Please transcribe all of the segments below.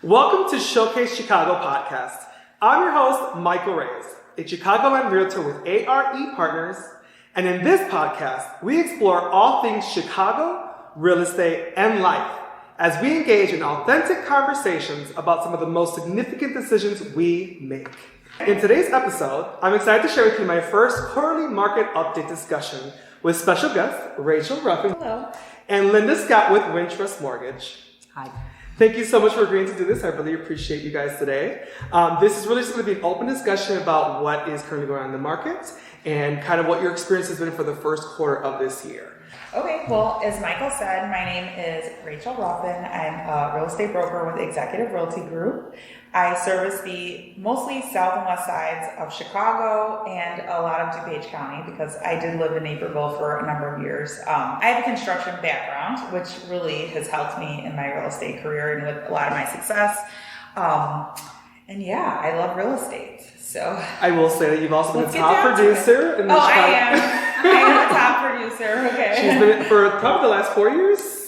Welcome to Showcase Chicago podcast. I'm your host, Michael Reyes, a Chicagoland realtor with A.R.E. Partners, and in this podcast, we explore all things Chicago, real estate, and life as we engage in authentic conversations about some of the most significant decisions we make. In today's episode, I'm excited to share with you my first quarterly market update discussion with special guest Rachel Ruffin. Hello. And Linda Scott with Wintrust Mortgage. Hi. Thank you so much for agreeing to do this. I really appreciate you guys today. This is really just going to be an open discussion about what is currently going on in the market and kind of what your experience has been for the first quarter of this year. Okay, well, as Michael said, my name is Rachel Ruffin. I'm a real estate broker with Executive Realty Group. I service the mostly south and west sides of Chicago and a lot of DuPage County because I did live in Naperville for a number of years. I have a construction background, which really has helped me in my real estate career and with a lot of my success. And yeah, I love real estate. So I will say that you've also been a top producer in the Chicago. I am a top producer. Okay. She's been it for probably the last 4 years?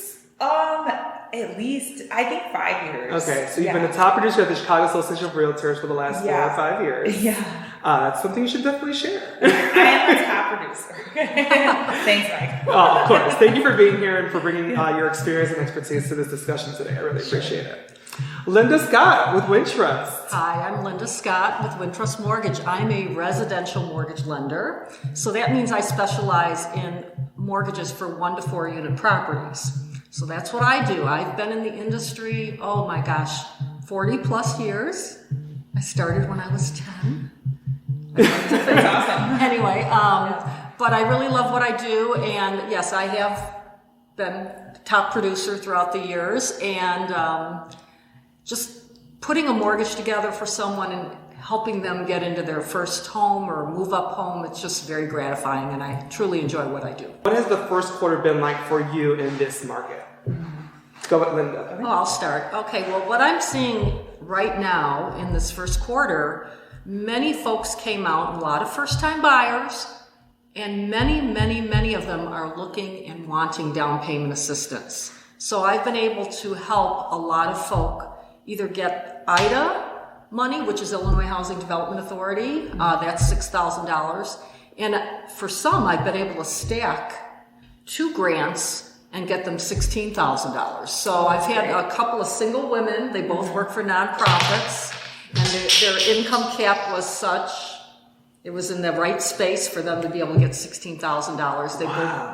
At least, I think 5 years. Okay, so you've been a top producer at the Chicago Association of Realtors for the last 4 or 5 years. Yeah. That's something you should definitely share. I am a top producer. Thanks, Mike. Oh, of course. Thank you for being here and for bringing your experience and expertise to this discussion today. I really appreciate it. Linda Scott with Wintrust. Hi, I'm Linda Scott with Wintrust Mortgage. I'm a residential mortgage lender. So that means I specialize in mortgages for 1 to 4 unit properties. So that's what I do. I've been in the industry, 40 plus years. I started when I was 10. That's awesome. Anyway, but I really love what I do. And yes, I have been top producer throughout the years. And just putting a mortgage together for someone and helping them get into their first home or move up home, it's just very gratifying, and I truly enjoy what I do. What has the first quarter been like for you in this market? Go with Linda. Oh, I'll start. Okay, well, what I'm seeing right now in this first quarter, many folks came out, a lot of first-time buyers, and many of them are looking and wanting down payment assistance. So I've been able to help a lot of folk either get IDA money, which is Illinois Housing Development Authority, that's $6,000. And for some, I've been able to stack 2 grants and get them $16,000. So I've had a couple of single women, they both work for nonprofits, and their income cap was such, it was in the right space for them to be able to get $16,000. They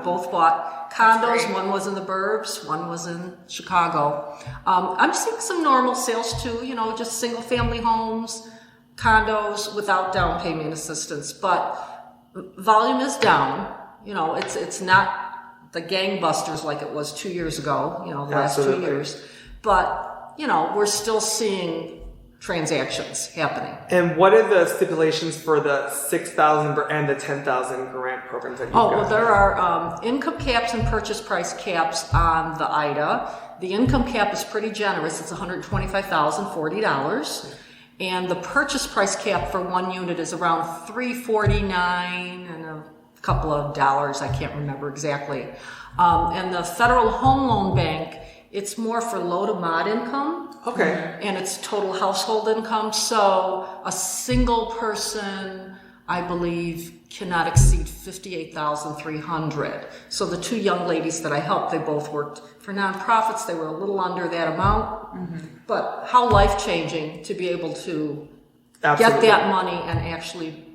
both bought condos. One was in the burbs, one was in Chicago. I'm seeing some normal sales too, just single family homes, condos without down payment assistance. But volume is down. It's not the gangbusters like it was 2 years ago, the last 2 years. But, we're still seeing transactions happening. And what are the stipulations for the 6,000 and the 10,000 grant programs that you've got? Well, there are income caps and purchase price caps on the IDA. The income cap is pretty generous. It's $125,040. And the purchase price cap for 1 unit is around $349 and a couple of dollars. I can't remember exactly. And the Federal Home Loan Bank, it's more for low to mod income. Okay. And it's total household income. So a single person, I believe, cannot exceed $58,300. So the 2 young ladies that I helped, they both worked for nonprofits. They were a little under that amount. Mm-hmm. But how life-changing to be able to get that money and actually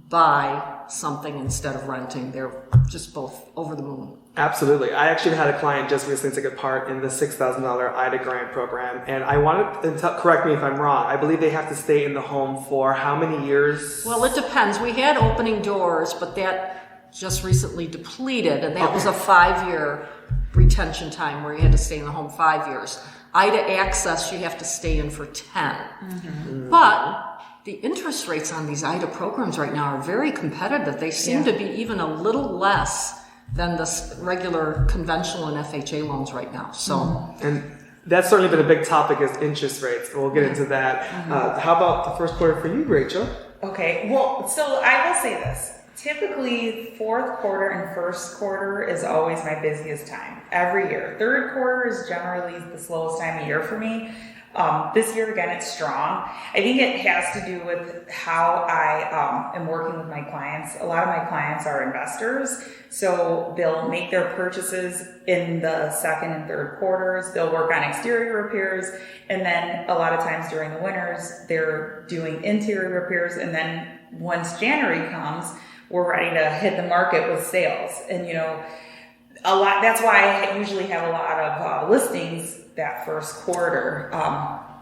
buy something instead of renting. They're just both over the moon. Absolutely. I actually had a client just recently take a part in the $6,000 IDA grant program, and I wanted to correct me if I'm wrong. I believe they have to stay in the home for how many years? Well, it depends. We had opening doors, but that just recently depleted, and that was a 5-year retention time where you had to stay in the home 5 years. IDA Access, you have to stay in for 10. Mm-hmm. But the interest rates on these IDA programs right now are very competitive. They seem to be even a little less than the regular conventional and FHA loans right now. So, and that's certainly been a big topic is interest rates. We'll get into that. How about the first quarter for you, Rachel? Okay, well, so I will say this. Typically, fourth quarter and first quarter is always my busiest time every year. Third quarter is generally the slowest time of year for me. This year, again, it's strong. I think it has to do with how I am working with my clients. A lot of my clients are investors, so they'll make their purchases in the second and third quarters. They'll work on exterior repairs, and then a lot of times during the winters, they're doing interior repairs, and then once January comes, we're ready to hit the market with sales. And, that's why I usually have a lot of listings that first quarter.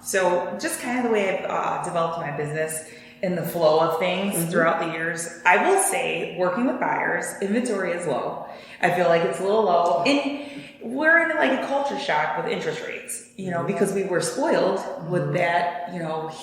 So just kind of the way I've developed my business and the flow of things throughout the years. I will say, working with buyers, inventory is low. I feel like it's a little low. And we're in like a culture shock with interest rates, because we were spoiled with that,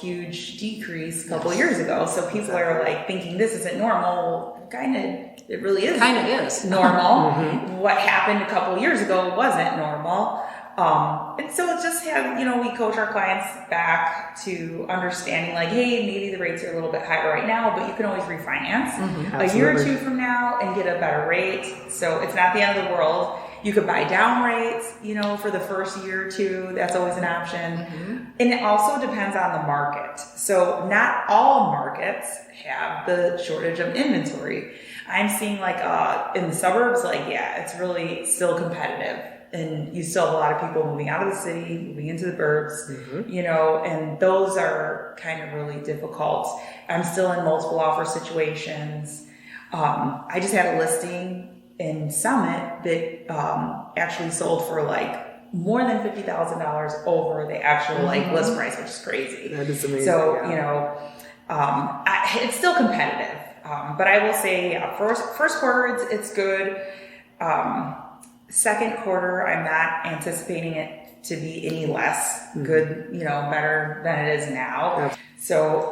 huge decrease a couple of years ago. So people are like thinking this isn't normal. It really is. Kind of is normal. What happened a couple of years ago wasn't normal. And so it just had, we coach our clients back to understanding like, hey, maybe the rates are a little bit higher right now, but you can always refinance a year or two from now and get a better rate. So it's not the end of the world. You could buy down rates, for the first year or two. That's always an option. And it also depends on the market. So not all markets have the shortage of inventory. I'm seeing like in the suburbs, it's really still competitive. And you still have a lot of people moving out of the city, moving into the burbs, and those are kind of really difficult. I'm still in multiple offer situations. I just had a listing in Summit that actually sold for like more than $50,000 over the actual list price, which is crazy. That is amazing. So, it's still competitive. But I will say, first quarter, it's good. Second quarter, I'm not anticipating it to be any less good, better than it is now. Yeah. So,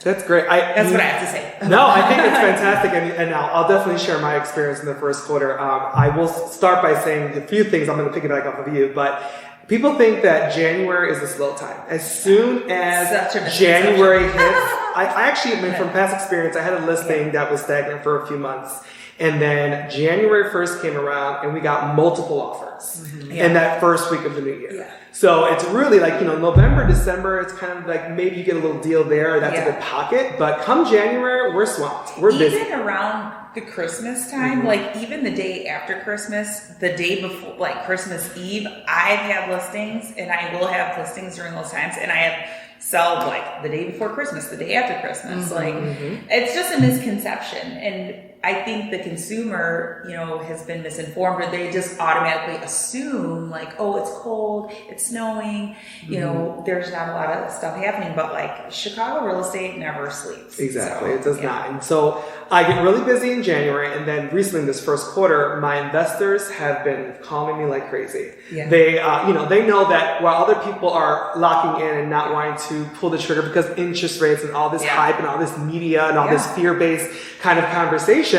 That's great. That's what I have to say. No, I think it's fantastic. And now I'll definitely share my experience in the first quarter. I will start by saying a few things. I'm going to piggyback off of you, but people think that January is a slow time. As soon as January hits, I actually, from past experience, I had a listing that was stagnant for a few months. And then January 1st came around and we got multiple offers in that first week of the new year. Yeah. So it's really like, November, December, it's kind of like maybe you get a little deal there. That's a good pocket. But come January, we're swamped. We're busy. Even around the Christmas time, like even the day after Christmas, the day before, like Christmas Eve, I've had listings and I will have listings during those times. And I have sell like the day before Christmas, the day after Christmas. It's just a misconception. And I think the consumer, has been misinformed, or they just automatically assume like, oh, it's cold, it's snowing, there's not a lot of stuff happening, but like Chicago real estate never sleeps. Exactly. So, it does not. And so I get really busy in January, and then recently in this first quarter, my investors have been calling me like crazy. Yeah. They, they know that while other people are locking in and not wanting to pull the trigger because interest rates and all this hype and all this media and all this fear-based kind of conversation,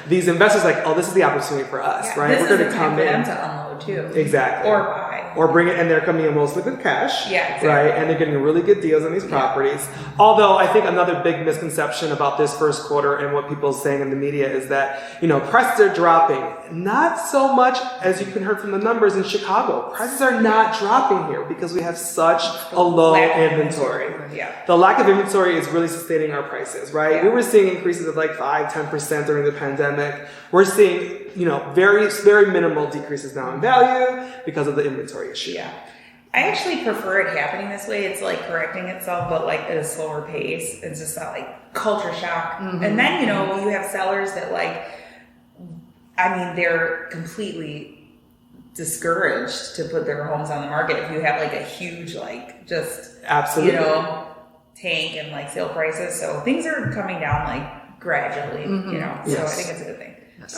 these investors are like, oh, this is the opportunity for us, right? We're going to come in. This is the time for them to unload too. Exactly. Or buy. Or bring it, and they're coming in mostly with cash, exactly. Right? And they're getting really good deals on these properties. Although I think another big misconception about this first quarter and what people are saying in the media is that, prices are dropping. Not so much as you can hear from the numbers in Chicago. Prices are not dropping here because we have such a low inventory. Yeah. The lack of inventory is really sustaining our prices, right? Yeah. We were seeing increases of like 5-10% during the pandemic. We're seeing, very, very minimal decreases now in value because of the inventory issue. Yeah. I actually prefer it happening this way. It's like correcting itself, but like at a slower pace. It's just not like culture shock. And then, you have sellers that they're completely discouraged to put their homes on the market if you have like a huge, absolutely, tank and like sale prices. So things are coming down like gradually, so I think it's a good thing.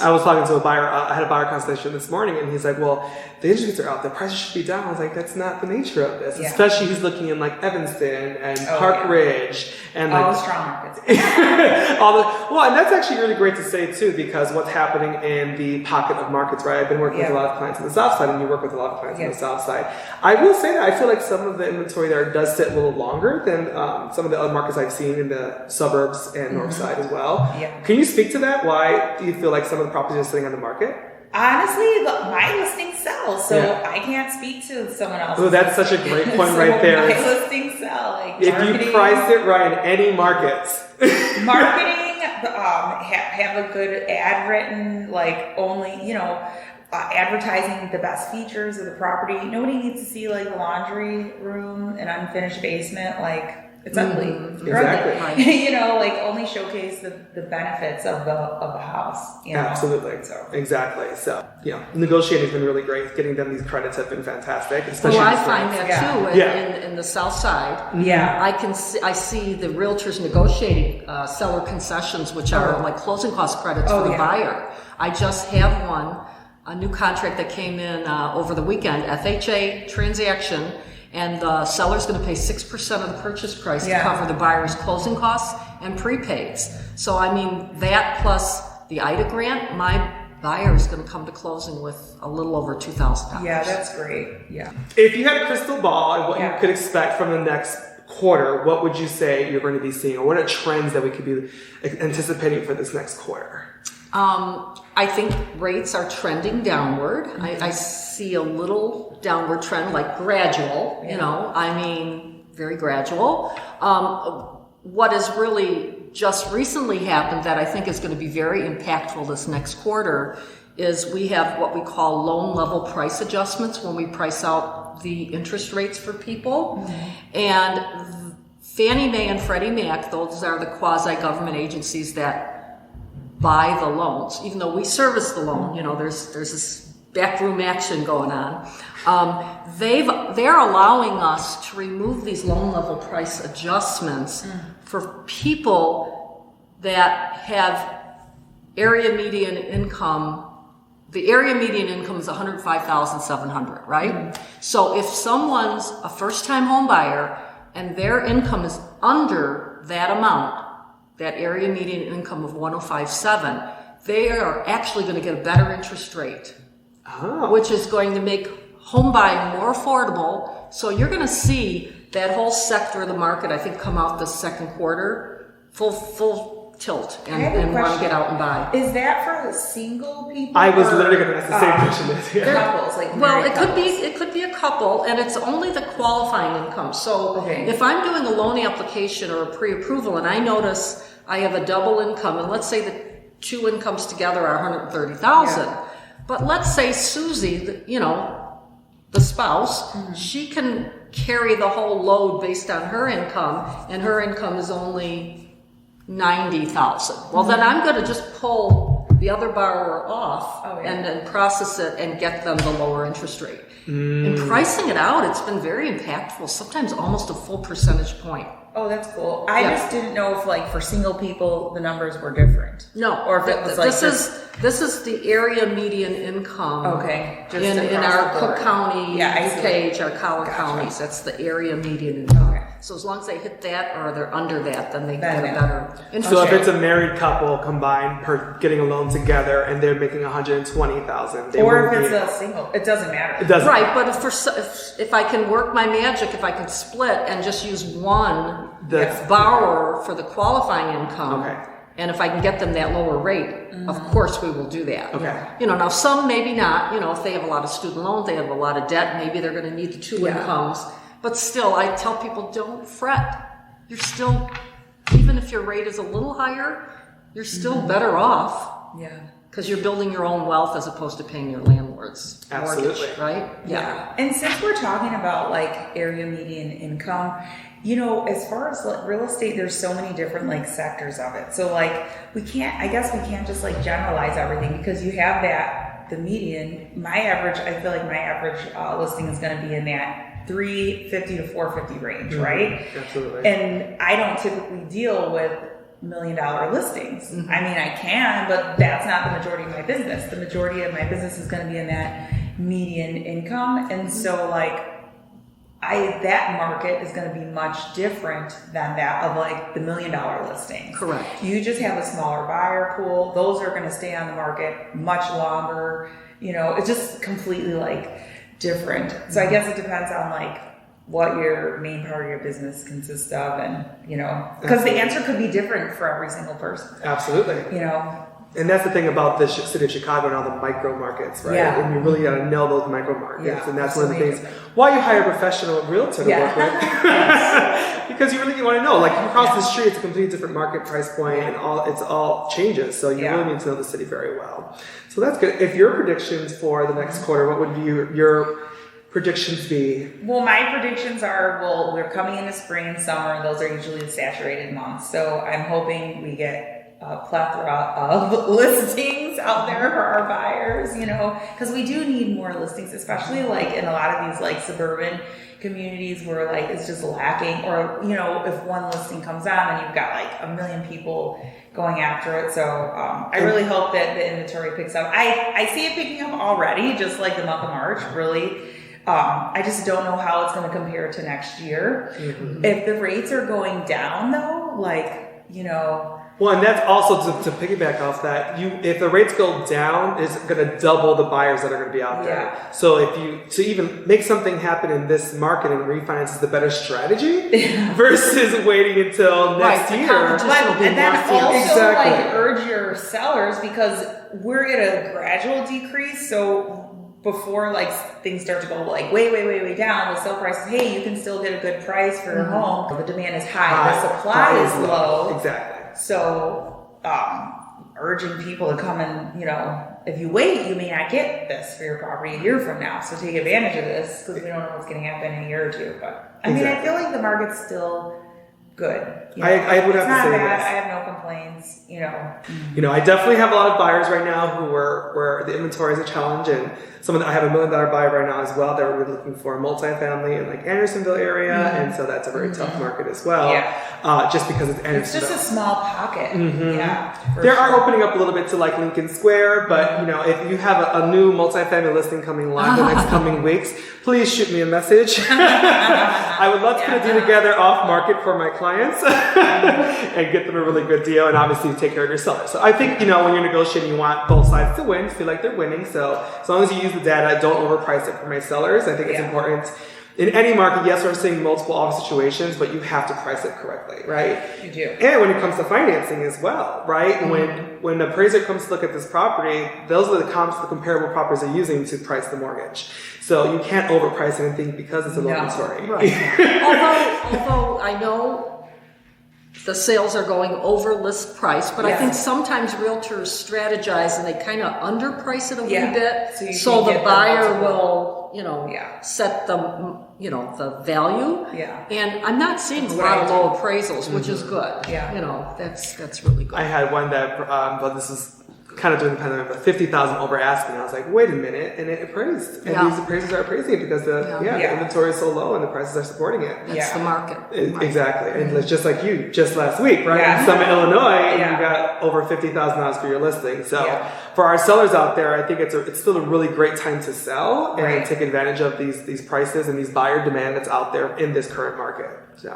I was talking to a buyer, I had a buyer consultation this morning, and he's like, well, the interest rates are out, the prices should be down. I was like, that's not the nature of this. Yeah. Especially he's looking in like Evanston and Park Ridge and all the strong markets. And that's actually really great to say too, because what's happening in the pocket of markets, right? I've been working with a lot of clients on the south side, and you work with a lot of clients on the south side. I will say that I feel like some of the inventory there does sit a little longer than some of the other markets I've seen in the suburbs and north side as well. Yeah. Can you speak to that? Why do you feel like some of the properties are sitting on the market? Honestly, my listing sells, so Yeah. I can't speak to someone else. Oh, that's such a great point So right there. My listings sell. Like If marketing, you price it right in any markets. marketing, have a good ad written, like only, advertising the best features of the property. Nobody needs to see like the laundry room, an unfinished basement, like it's ugly. Exactly. Right. Like only showcase the benefits of the house. Absolutely. So. Exactly. So, negotiating has been really great. Getting them these credits have been fantastic. Especially Well, I find that too in the South Side. Yeah. I see the realtors negotiating seller concessions, which are like closing cost credits for the buyer. I just have a new contract that came in over the weekend, FHA transaction, and the seller's going to pay 6% of the purchase price to cover the buyer's closing costs and prepaids. So, that plus the IDA grant, my buyer is going to come to closing with a little over $2,000. Yeah, that's great. Yeah. If you had a crystal ball and what you could expect from the next quarter, what would you say you're going to be seeing, or what are trends that we could be anticipating for this next quarter? I think rates are trending downward. I see a little downward trend, like gradual, very gradual. What has really just recently happened that I think is going to be very impactful this next quarter is we have what we call loan level price adjustments when we price out the interest rates for people. And Fannie Mae and Freddie Mac, those are the quasi-government agencies that buy the loans, even though we service the loan. There's this backroom action going on. They're allowing us to remove these loan level price adjustments for people that have area median income. The area median income is $105,700, right? So if someone's a first-time home buyer and their income is under that amount, that area median income of 105.7, they are actually going to get a better interest rate, which is going to make home buying more affordable. So you're going to see that whole sector of the market, I think, come out this second quarter full tilt and want to get out and buy. Is that for the single people? I was literally going to ask the same question. Couples, it could be a couple, and it's only the qualifying income. So if I'm doing a loan application or a pre-approval, and I notice I have a double income, and let's say the two incomes together are $130,000, but let's say Susie, the spouse, she can carry the whole load based on her income, and her income is only $90,000. Well, then I'm going to just pull the other borrower off and then process it and get them the lower interest rate. In pricing it out, it's been very impactful, sometimes almost a full percentage point. Oh, that's cool. I just didn't know if, like, for single people, the numbers were different. No. Or if it was like this is the area median income. Okay. Just in our Cook County page, our Collar counties, that's the area median income. Okay. So as long as they hit that or they're under that, then they get a better interest So rate. if it's a married couple combined getting a loan together and they're making $120,000, or if it's a single, it doesn't matter. It doesn't. Right, but if I can work my magic, if I can split and just use one borrower for the qualifying income, and if I can get them that lower rate, of course we will do that. Okay. Now some maybe not. If they have a lot of student loans, they have a lot of debt, maybe they're going to need the two incomes. But still, I tell people, don't fret. You're still, even if your rate is a little higher, you're still better off. Yeah. Because you're building your own wealth as opposed to paying your landlord's mortgage, right? Yeah. And since we're talking about like area median income, as far as like real estate, there's so many different like sectors of it. So like I guess we can't just like generalize everything, because you have the median. I feel like my average listing is going to be in that $350 to $450 range, right? Absolutely. And I don't typically deal with $1 million listings. I mean, I can, but that's not the majority of my business. The majority of my business is going to be in that median income. And so like, that market is going to be much different than that of like the $1 million listings. Correct. You just have a smaller buyer pool. Those are going to stay on the market much longer. It's just completely like different. So I guess it depends on like what your main part of your business consists of, and because the answer could be different for every single person. Absolutely. And that's the thing about the city of Chicago and all the micro markets, right? Yeah. And you really got to know those micro markets. Yeah. And that's one of the things why you hire a professional realtor to work with. Because you really want to know. Like, you cross the street, it's a completely different market price point, and it's all changes. So you really need to know the city very well. So that's good. If your predictions for the next quarter, what would your predictions be? Well, my predictions are, we're coming into spring and summer. Those are usually the saturated months. So I'm hoping we get a plethora of listings out there for our buyers, because we do need more listings, especially like in a lot of these like suburban communities where like it's just lacking, or if one listing comes on and you've got like a million people going after it. So I really hope that the inventory picks up. I see it picking up already, just like the month of March, really. I just don't know how it's going to compare to next year. Mm-hmm. If the rates are going down though, well, and that's also to piggyback off that. If the rates go down, it's going to double the buyers that are going to be out there. Yeah. So to even make something happen in this market and refinance is the better strategy versus waiting until next year. And then also urge your sellers, because we're at a gradual decrease. So before things start to go way down with sale prices, hey, you can still get a good price for your home. The demand is high, the supply is low. Exactly. So, urging people to come and, if you wait, you may not get this for your property a year from now. So take advantage of this, because we don't know what's going to happen in a year or two. But I feel like the market's still good. I would have to say bad. this. I have no complaints. I definitely have a lot of buyers right now where the inventory is a challenge, and I have $1 million buyer right now as well that we're looking for a multifamily in Andersonville area, and so that's a very tough market as well. Yeah. Just because it's Andersonville. It's just a small pocket. Mm-hmm. Yeah. There are opening up a little bit to Lincoln Square, but if you have a new multifamily listing coming live the next coming weeks, please shoot me a message. I would love to put a deal together off market for my clients and get them a really good deal, and obviously take care of your seller. So I think, when you're negotiating, you want both sides to win, feel like they're winning. So as long as you use the data, don't overprice it for my sellers. I think it's important. In any market, yes, we're seeing multiple offer situations, but you have to price it correctly, right? You do. And when it comes to financing as well, right? Mm-hmm. When the appraiser comes to look at this property, those are the comps, the comparable properties they're using to price the mortgage. So you can't overprice anything because it's a low inventory. Right. although I know the sales are going over list price, but I think sometimes realtors strategize and they kind of underprice it a little bit, so the buyer will, set the value. Yeah. And I'm not seeing a lot of low appraisals, which is good. Yeah. That's really good. I had one that, but this is kind of during the pandemic, but 50,000 over asking. I was like, wait a minute, and it appraised. And these appraisers are appraising it because the inventory is so low and the prices are supporting it. That's the market. Exactly. And it's just like you, just last week, right? In Summit, Illinois, you got over $50,000 for your listing. So for our sellers out there, I think it's still a really great time to sell and take advantage of these prices and these buyer demand that's out there in this current market. So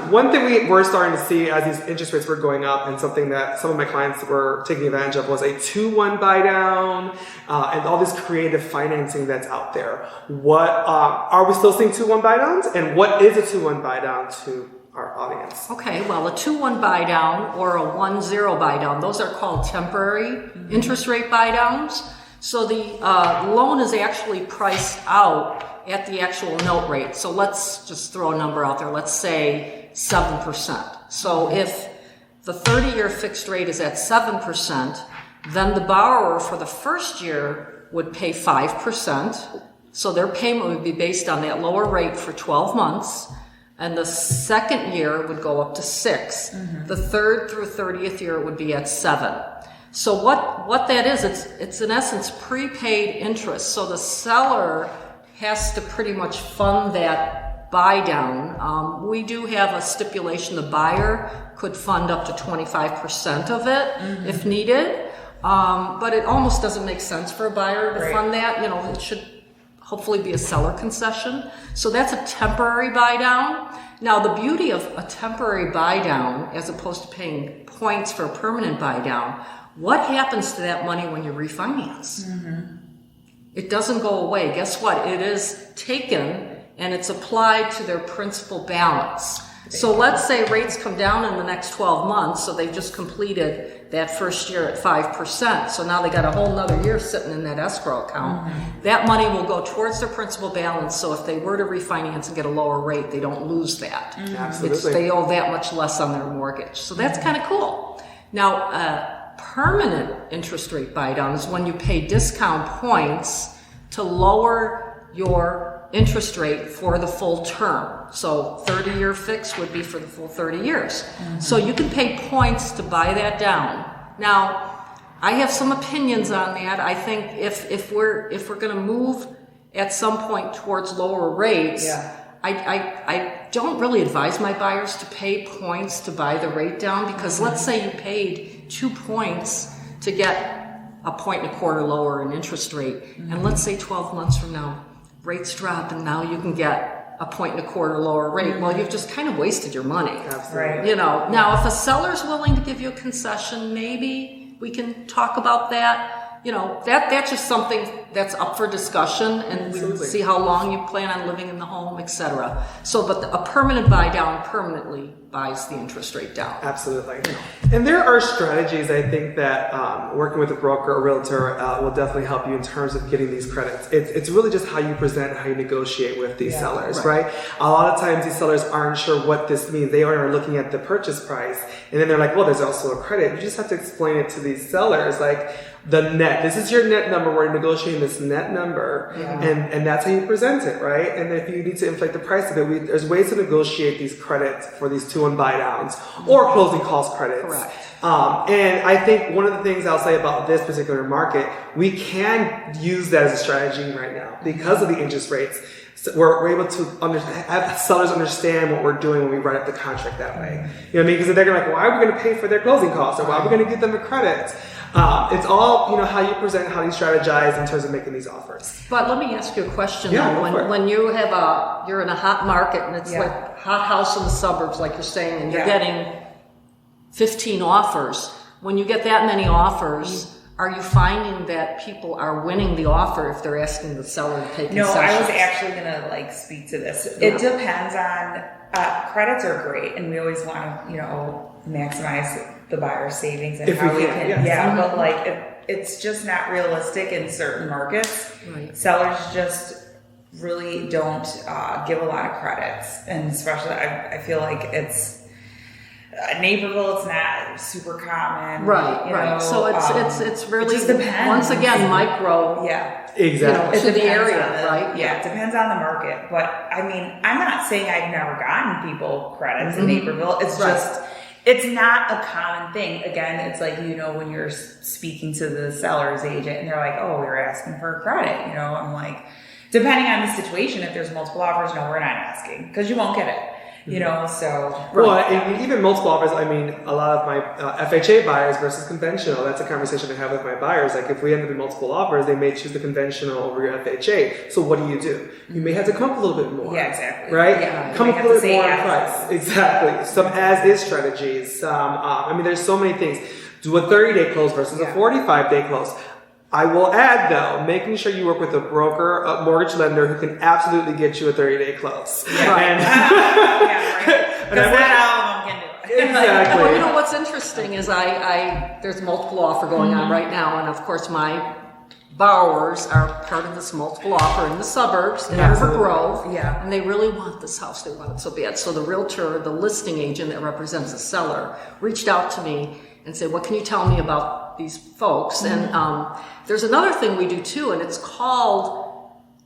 one thing we're starting to see as these interest rates were going up, and something that some of my clients were taking advantage of, was a 2-1 buy down and all this creative financing that's out there. What are we still seeing 2-1 buy downs, and what is a 2-1 buy down to our audience? Okay, well, a 2-1 buy down or a 1-0 buy down, those are called temporary interest rate buy downs. So the loan is actually priced out at the actual note rate. So let's just throw a number out there. Let's say 7%. So if the 30-year fixed rate is at 7%, then the borrower for the first year would pay 5%. So their payment would be based on that lower rate for 12 months. And the second year would go up to 6%. The third through 30th year would be at 7%. So what that is, it's in essence prepaid interest. So the seller has to pretty much fund that buy down. We do have a stipulation the buyer could fund up to 25% of it if needed. But it almost doesn't make sense for a buyer to fund that. It should hopefully be a seller concession. So that's a temporary buy down. Now, the beauty of a temporary buy down, as opposed to paying points for a permanent buy down, what happens to that money when you refinance? It doesn't go away. Guess what? It is taken and it's applied to their principal balance. So let's say rates come down in the next 12 months, so they've just completed that first year at 5%. So now they got a whole nother year sitting in that escrow account. That money will go towards their principal balance, so if they were to refinance and get a lower rate, they don't lose that. Absolutely. They owe that much less on their mortgage. So that's kind of cool. Now, permanent interest rate buy down is when you pay discount points to lower your interest rate for the full term. So 30-year fix would be for the full 30 years. So you can pay points to buy that down. Now, I have some opinions on that. I think if we're going to move at some point towards lower rates, I don't really advise my buyers to pay points to buy the rate down, because let's say you paid 2 points to get a 1.25 lower in interest rate, and let's say 12 months from now rates drop and now you can get a 1.25 lower rate. Well, you've just kind of wasted your money. Absolutely. You know, now if a seller's willing to give you a concession, maybe we can talk about that. You know, that's just something that's up for discussion, and we see how long you plan on living in the home, etc. So, but a permanent buy down permanently buys the interest rate down. Absolutely. And there are strategies, I think, that working with a broker or realtor will definitely help you in terms of getting these credits. It's really just how you present, how you negotiate with these sellers, right? A lot of times these sellers aren't sure what this means. They are looking at the purchase price, and then they're like, well, there's also a credit. You just have to explain it to these sellers, like, the net, this is your net number, we're negotiating this net number, and that's how you present it, right? And if you need to inflate the price of it, there's ways to negotiate these credits for these 2-1 buy downs or closing cost credits. Correct. And I think one of the things I'll say about this particular market, we can use that as a strategy right now because of the interest rates. So we're able to have sellers understand what we're doing when we write up the contract that way. You know what I mean? Because they're going to be like, why are we going to pay for their closing costs? Or why are we going to give them a credit? It's all, how you present, how you strategize in terms of making these offers. But let me ask you a question. Yeah, though. When you have you're in a hot market and it's like hot house in the suburbs, like you're saying, and you're getting 15 offers. When you get that many offers, are you finding that people are winning the offer if they're asking the seller to pay concessions? No, I was actually going to speak to this. It depends on, credits are great, and we always want to, maximize the buyer's savings and how we can. But it's just not realistic in certain markets. Right. Sellers just really don't give a lot of credits, and especially I feel like it's Naperville. It's not super common, right? So it's really, it just depends. Once again, micro. Exactly. To the area, right? Yeah, it depends on the market. But I mean, I'm not saying I've never gotten people credits in Naperville. It's just, it's not a common thing. Again, it's like, when you're speaking to the seller's agent and they're like, oh, we were asking for a credit. I'm like, depending on the situation, if there's multiple offers, no, we're not asking, because you won't get it. So. Well, and even multiple offers, I mean, a lot of my FHA buyers versus conventional, that's a conversation I have with my buyers. Like, if we end up in multiple offers, they may choose the conventional over your FHA. So what do? You may have to come up a little bit more. Yeah, exactly. Right? Yeah. Come up a little bit more in price. Exactly. Some as-is strategies. There's so many things. Do a 30-day close versus a 45-day close. I will add, though, making sure you work with a broker, a mortgage lender who can absolutely get you a 30-day close. Yeah, right. Because not all of them can do it. Exactly. Well, what's interesting is there's multiple offer going on right now, and of course my borrowers are part of this multiple offer in the suburbs in River Grove, and they really want this house. They want it so bad. So the realtor, the listing agent that represents the seller, reached out to me and said, what can you tell me about these folks? And there's another thing we do too, and it's called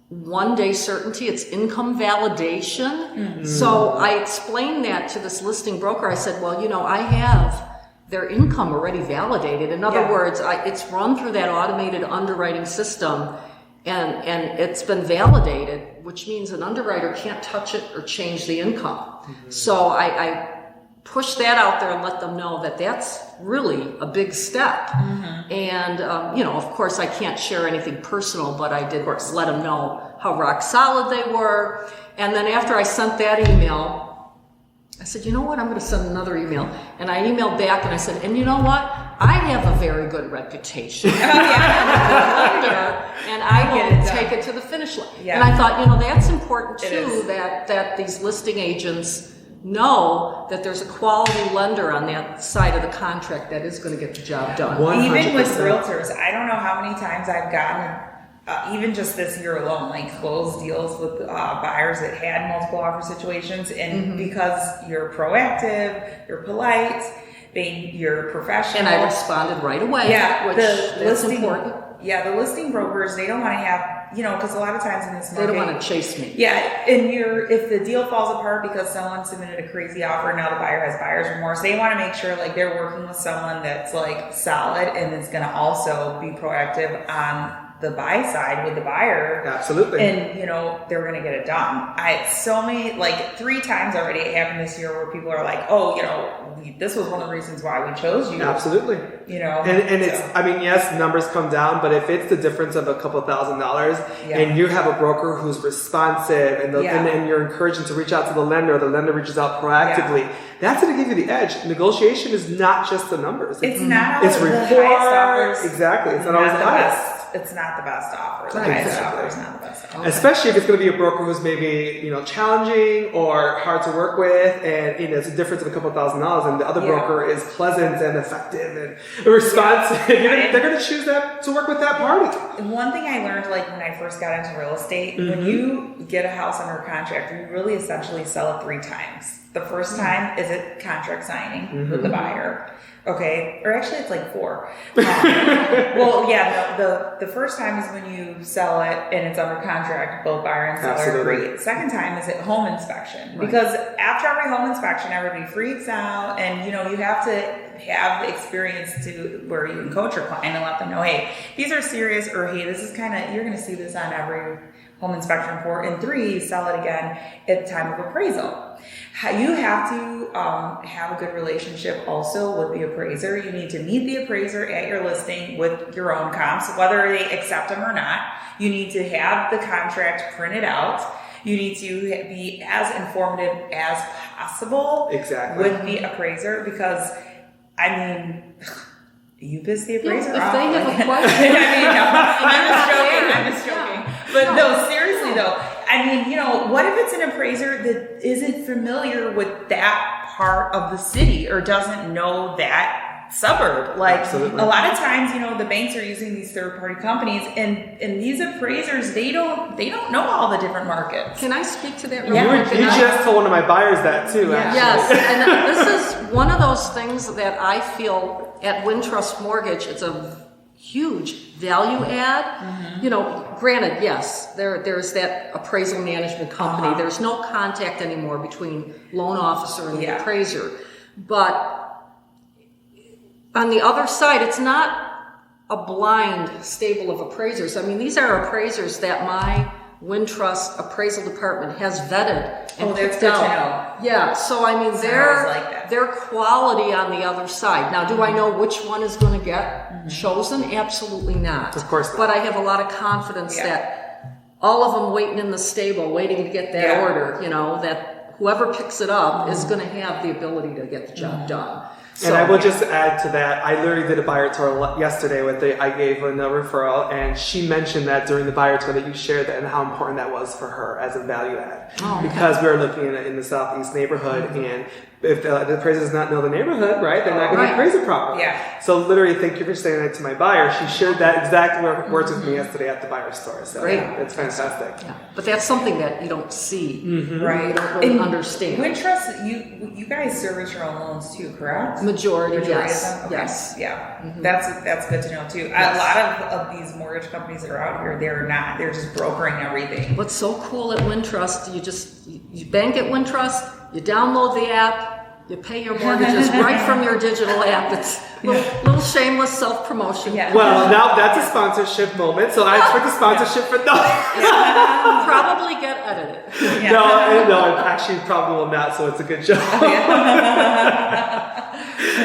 one-day certainty. It's income validation. So I explained that to this listing broker. I said, well, I have their income already validated. In other words, it's run through that automated underwriting system, and it's been validated, which means an underwriter can't touch it or change the income. So I push that out there and let them know that that's really a big step. And, of course, I can't share anything personal, but I did let them know how rock solid they were. And then after I sent that email, I said, you know what, I'm going to send another email. And I emailed back and I said, and you know what, I have a very good reputation. And I will take it to the finish line. And I thought, that's important too, that these listing agents know that there's a quality lender on that side of the contract that is going to get the job done. 100%. Even with realtors, I don't know how many times I've gotten, even just this year alone, like closed deals with buyers that had multiple offer situations, and because you're proactive, you're polite, you're professional. And I responded right away. Yeah, that's important. Yeah, the listing brokers, they don't want to have, because a lot of times in this market, They don't want to chase me. yeah, and if the deal falls apart because someone submitted a crazy offer, now the buyer has buyer's remorse. They want to make sure like they're working with someone that's like solid and is going to also be proactive on the buy side with the buyer. Absolutely. And they're going to get it done. So many, like 3 times already it happened this year where people are like, oh, this was one of the reasons why we chose you. Absolutely. And it's, yes, numbers come down, but if it's the difference of a couple $1,000 and you have a broker who's responsive and you're encouraging to reach out to the lender reaches out proactively, that's going to give you the edge. Negotiation is not just the numbers. It's not it's the rapport. highest offers. Exactly. It's not always the highest. It's not the best offer. The Right. highest offer is not the best offer. Especially if it's going to be a broker who's maybe, challenging or hard to work with, and it's a difference of a couple $1,000, and the other broker is pleasant and effective and responsive. They're going to choose that to work with that party. One thing I learned, like when I first got into real estate, when you get a house under contract, you really essentially sell it 3 times. The first time is a contract signing with the buyer. Okay, or actually it's like 4. The first time is when you sell it and it's under contract, both buyer and seller agree. The second time is at home inspection. Right. Because after every home inspection, everybody freaks out, and you have to have the experience to where you can coach your client and let them know, hey, these are serious, or hey, this is you're going to see this on every home inspection report. And 3, sell it again at the time of appraisal. You have to have a good relationship also with the appraiser. You need to meet the appraiser at your listing with your own comps, whether they accept them or not. You need to have the contract printed out. You need to be as informative as possible with the appraiser, because, you piss the appraiser off. If they have a question. I'm just joking. But no, seriously though, what if it's an appraiser that isn't familiar with that part of the city or doesn't know that suburb? Like, Absolutely. A lot of times, the banks are using these third-party companies, and these appraisers, they don't know all the different markets. Can I speak to that? You just told one of my buyers that too, actually. Yes, and this is one of those things that I feel at Wintrust Mortgage, it's a huge value add. Granted, yes, there's that appraisal management company. There's no contact anymore between loan officer and the appraiser. But on the other side, it's not a blind stable of appraisers. These are appraisers that my Wintrust appraisal department has vetted and picked out. Yeah, so they're quality on the other side. Now, do I know which one is going to get chosen? Absolutely not. Of course not. But I have a lot of confidence that all of them waiting in the stable, waiting to get that order, that whoever picks it up is going to have the ability to get the job done. And I will just add to that, I literally did a buyer tour yesterday I gave a referral, and she mentioned that during the buyer tour that you shared that and how important that was for her as a value add. Because we were looking in the southeast neighborhood, and if the appraiser does not know the neighborhood, right, they're not going to appraise it properly. Yeah. So literally, thank you for saying that to my buyer. She shared that exact words with me yesterday at the buyer store. So Great. It's fantastic. Yeah. But that's something that you don't see. Right. You don't really understand. Wintrust, you guys service your own loans too, correct? Majority of yes. them? Okay. Yes. Yeah. That's good to know too. Yes. A lot of these mortgage companies that are out here, they're just brokering everything. What's so cool at Wintrust, you bank at Wintrust, you download the app, you pay your mortgages right from your digital app. It's a little shameless self-promotion. Yeah. Well, now that's a sponsorship moment, so I expect a sponsorship for Probably get edited. No, it actually probably will not, so it's a good job.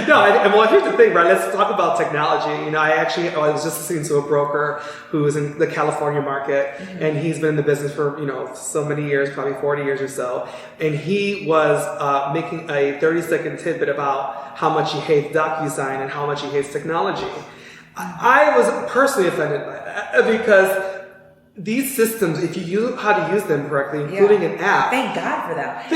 Well, here's the thing, right? Let's talk about technology. I was just listening to a broker who is in the California market, and he's been in the business for, so many years, probably 40 years or so. And he was making a 30-second tidbit about how much he hates DocuSign and how much he hates technology. I was personally offended by that because these systems, if you know how to use them correctly, including an app. Thank God for that.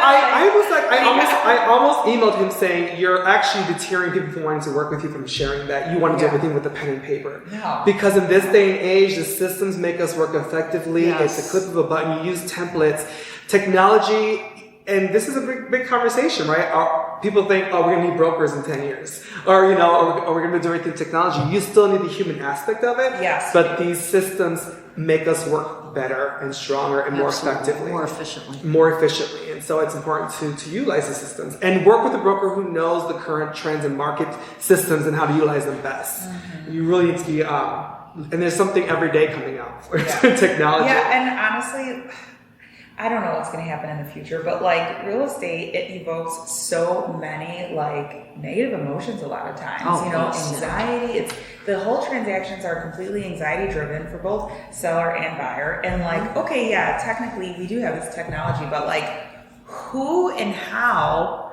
I almost emailed him saying you're actually deterring people from wanting to work with you from sharing that. You want to do everything with the pen and paper. No. Because in this day and age, the systems make us work effectively. Yes. It's a click of a button. You use templates, technology, and this is a big conversation, right? People think, oh, we're going to need brokers in 10 years. Or, you know, or we're going to do everything through technology. You still need the human aspect of it. Yes. But these systems make us work better and stronger and more effectively. More efficiently. More efficiently. And so it's important to utilize the systems and work with a broker who knows the current trends and market systems and how to utilize them best. Mm-hmm. You really need to be, and there's something every day coming out for technology. Yeah, and honestly, I don't know what's going to happen in the future, but like real estate, it evokes so many like negative emotions a lot of times. Oh, you know, yes. anxiety. It's the whole transactions are completely anxiety driven for both seller and buyer. And like, okay, yeah, technically we do have this technology, but like, who and how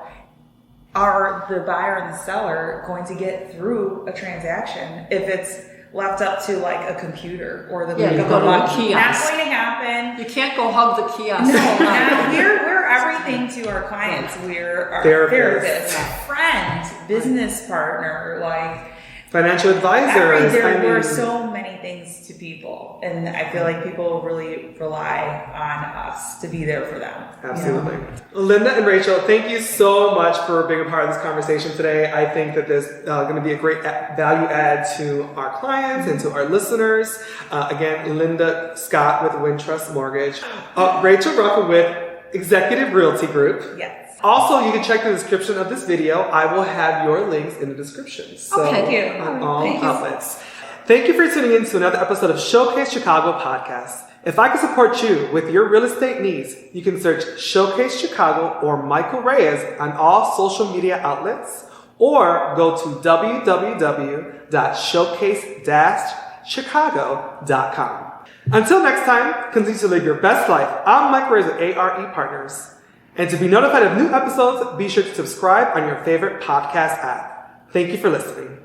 are the buyer and the seller going to get through a transaction if it's left up to like a computer or the Yeah, you go to a kiosk. Not going to happen. You can't go hug the kiosk. No, we're everything to our clients. We're our therapist, friend, business partner, like Financial advisors. we're so many things to people, and I feel like people really rely on us to be there for them. Absolutely. You know? Linda and Rachel, thank you so much for being a part of this conversation today. I think that there's going to be a great value add to our clients and to our listeners. Again, Linda Scott with Wintrust Mortgage. Rachel Ruffin with Executive Realty Group. Yes. Also, you can check the description of this video. I will have your links in the description. So, Okay. Thank you. on all Thank you. outlets. Thank you for tuning in to another episode of Showcase Chicago podcast. If I can support you with your real estate needs, you can search Showcase Chicago or Michael Reyes on all social media outlets, or go to www.showcase-chicago.com. Until next time, continue to live your best life. I'm Michael Reyes with A.R.E. Partners. And to be notified of new episodes, be sure to subscribe on your favorite podcast app. Thank you for listening.